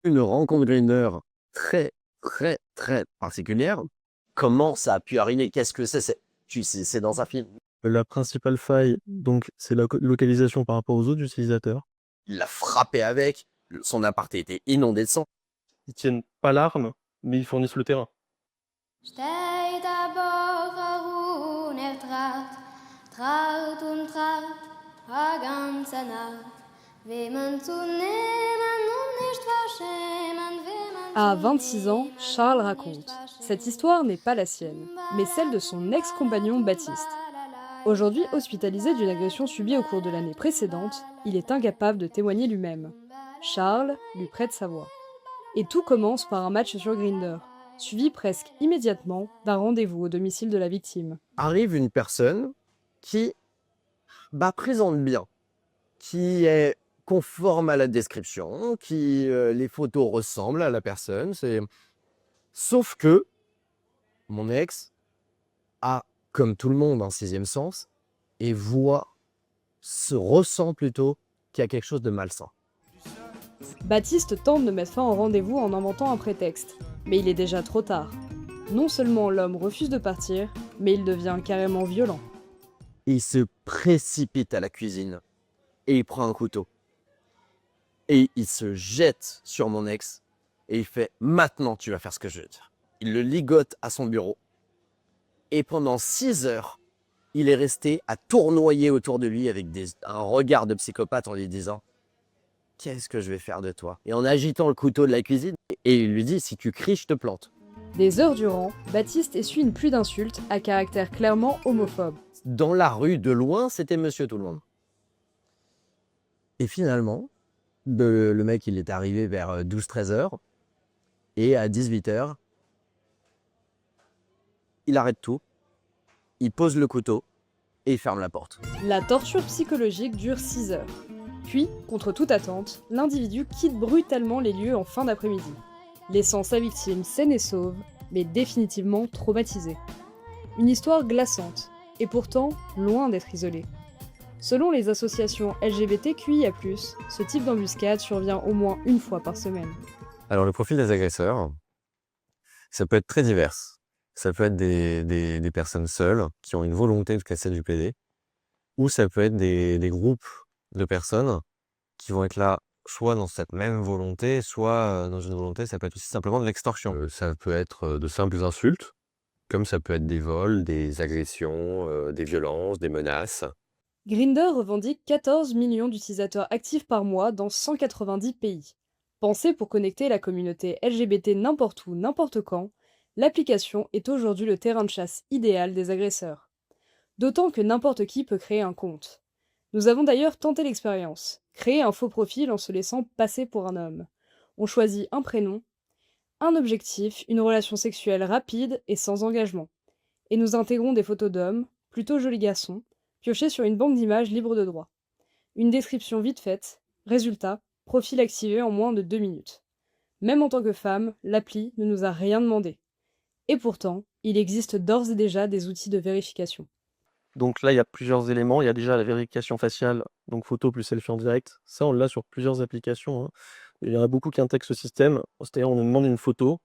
Une rencontre Grindr très, très, très particulière. Comment ça a pu arriver? Qu'est-ce que c'est? C'est dans un film. La principale faille, donc, c'est la localisation par rapport aux autres utilisateurs. Il l'a frappé avec. Son appart était inondé de sang. Ils tiennent pas l'arme, mais ils fournissent le terrain. Steht aber Ruhen ertracht, traut und traut, a ganze Nacht. Wem zu nehmen und nicht verschämen, wem À zu 26 ans, nehmen Charles und nicht raconte. Cette verschämen. histoire n'est pas la sienne, mais celle de son ex-compagnon Baptiste. Aujourd'hui hospitalisé d'une agression subie au cours de l'année précédente, il est incapable de témoigner lui-même. Charles lui prête sa voix. Et tout commence par un match sur Grindr, suivi presque immédiatement d'un rendez-vous au domicile de la victime. Arrive une personne qui présente bien, qui est conforme à la description, qui les photos ressemblent à la personne. Sauf que mon ex a, comme tout le monde, un sixième sens et ressent plutôt qu'il y a quelque chose de malsain. Baptiste tente de mettre fin au rendez-vous en inventant un prétexte, mais il est déjà trop tard. Non seulement l'homme refuse de partir, mais il devient carrément violent. Il se précipite à la cuisine et il prend un couteau. Et il se jette sur mon ex et il fait « Maintenant, tu vas faire ce que je veux dire ». Il le ligote à son bureau et pendant 6 heures, il est resté à tournoyer autour de lui avec un regard de psychopathe en lui disant « Qu'est-ce que je vais faire de toi ?» et en agitant le couteau de la cuisine. Et il lui dit « Si tu cries, je te plante ». Des heures durant, Baptiste essuie une pluie d'insultes à caractère clairement homophobe. Dans la rue, de loin, c'était Monsieur Tout-le-Monde. Et finalement, le mec, il est arrivé vers 12-13 heures. Et à 18 heures, il arrête tout, il pose le couteau et il ferme la porte. La torture psychologique dure 6 heures. Puis, contre toute attente, l'individu quitte brutalement les lieux en fin d'après-midi, laissant sa victime saine et sauve, mais définitivement traumatisée. Une histoire glaçante, et pourtant loin d'être isolée. Selon les associations LGBTQIA+, ce type d'embuscade survient au moins une fois par semaine. Alors le profil des agresseurs, ça peut être très divers. Ça peut être des personnes seules qui ont une volonté de casser du PD, ou ça peut être des groupes de personnes qui vont être là soit dans cette même volonté, soit dans une volonté, ça peut être aussi simplement de l'extorsion. Ça peut être de simples insultes, comme ça peut être des vols, des agressions, des violences, des menaces. Grindr revendique 14 millions d'utilisateurs actifs par mois dans 190 pays. Pensée pour connecter la communauté LGBT n'importe où, n'importe quand, l'application est aujourd'hui le terrain de chasse idéal des agresseurs. D'autant que n'importe qui peut créer un compte. Nous avons d'ailleurs tenté l'expérience, créer un faux profil en se laissant passer pour un homme. On choisit un prénom, un objectif, une relation sexuelle rapide et sans engagement. Et nous intégrons des photos d'hommes, plutôt jolis garçons, piochés sur une banque d'images libre de droit. Une description vite faite, résultat, profil activé en moins de 2 minutes. Même en tant que femme, l'appli ne nous a rien demandé. Et pourtant, il existe d'ores et déjà des outils de vérification. Donc là, il y a plusieurs éléments. Il y a déjà la vérification faciale, donc photo plus selfie en direct. Ça, on l'a sur plusieurs applications, hein. Il y en a beaucoup qui intègrent ce système. C'est-à-dire, on nous demande une photo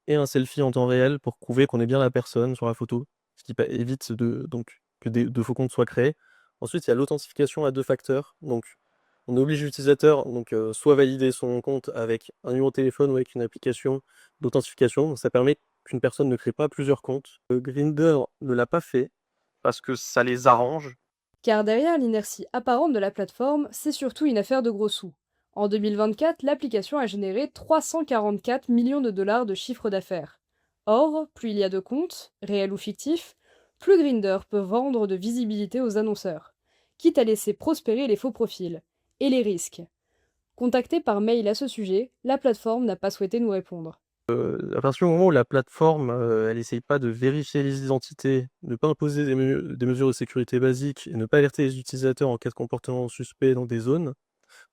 et un selfie en temps réel pour prouver qu'on est bien la personne sur la photo, ce qui évite que de faux comptes soient créés. Ensuite, il y a l'authentification à 2 facteurs. Donc, on oblige l'utilisateur soit valider son compte avec un numéro de téléphone ou avec une application d'authentification. Ça permet qu'une personne ne crée pas plusieurs comptes. Grindr ne l'a pas fait parce que ça les arrange. Car derrière l'inertie apparente de la plateforme, c'est surtout une affaire de gros sous. En 2024, l'application a généré 344 millions de dollars de chiffre d'affaires. Or, plus il y a de comptes, réels ou fictifs, plus Grindr peut vendre de visibilité aux annonceurs, quitte à laisser prospérer les faux profils, et les risques. Contacté par mail à ce sujet, la plateforme n'a pas souhaité nous répondre. À partir du moment où la plateforme, elle essaye pas de vérifier les identités, ne pas imposer des mesures de sécurité basiques et ne pas alerter les utilisateurs en cas de comportement suspect dans des zones,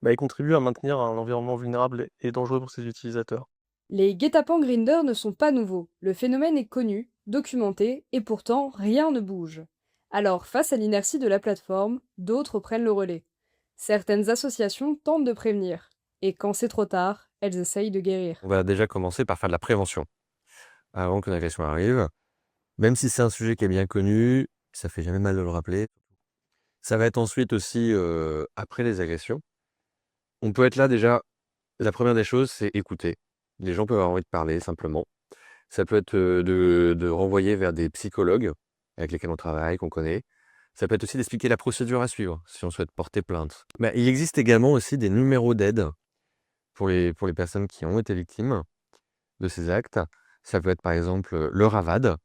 elle contribue à maintenir un environnement vulnérable et dangereux pour ses utilisateurs. Les guet-apens Grindr ne sont pas nouveaux, le phénomène est connu, documenté, et pourtant rien ne bouge. Alors, face à l'inertie de la plateforme, d'autres prennent le relais. Certaines associations tentent de prévenir, Et quand c'est trop tard, elles essayent de guérir. On va déjà commencer par faire de la prévention avant qu'une agression arrive. Même si c'est un sujet qui est bien connu, ça fait jamais mal de le rappeler. Ça va être ensuite aussi après les agressions. On peut être là déjà, la première des choses, c'est écouter. Les gens peuvent avoir envie de parler simplement. Ça peut être de renvoyer vers des psychologues avec lesquels on travaille, qu'on connaît. Ça peut être aussi d'expliquer la procédure à suivre si on souhaite porter plainte. Mais il existe également aussi des numéros d'aide pour les personnes qui ont été victimes de ces actes. Ça peut être par exemple le RAVAD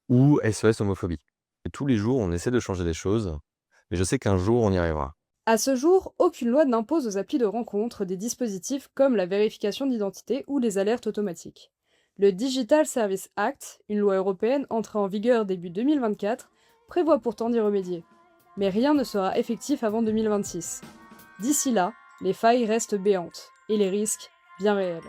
ou SOS homophobie. Et tous les jours, on essaie de changer des choses, mais je sais qu'un jour, on y arrivera. À ce jour, aucune loi n'impose aux applis de rencontre des dispositifs comme la vérification d'identité ou les alertes automatiques. Le Digital Service Act, une loi européenne entrée en vigueur début 2024, prévoit pourtant d'y remédier. Mais rien ne sera effectif avant 2026. D'ici là, les failles restent béantes et les risques bien réels.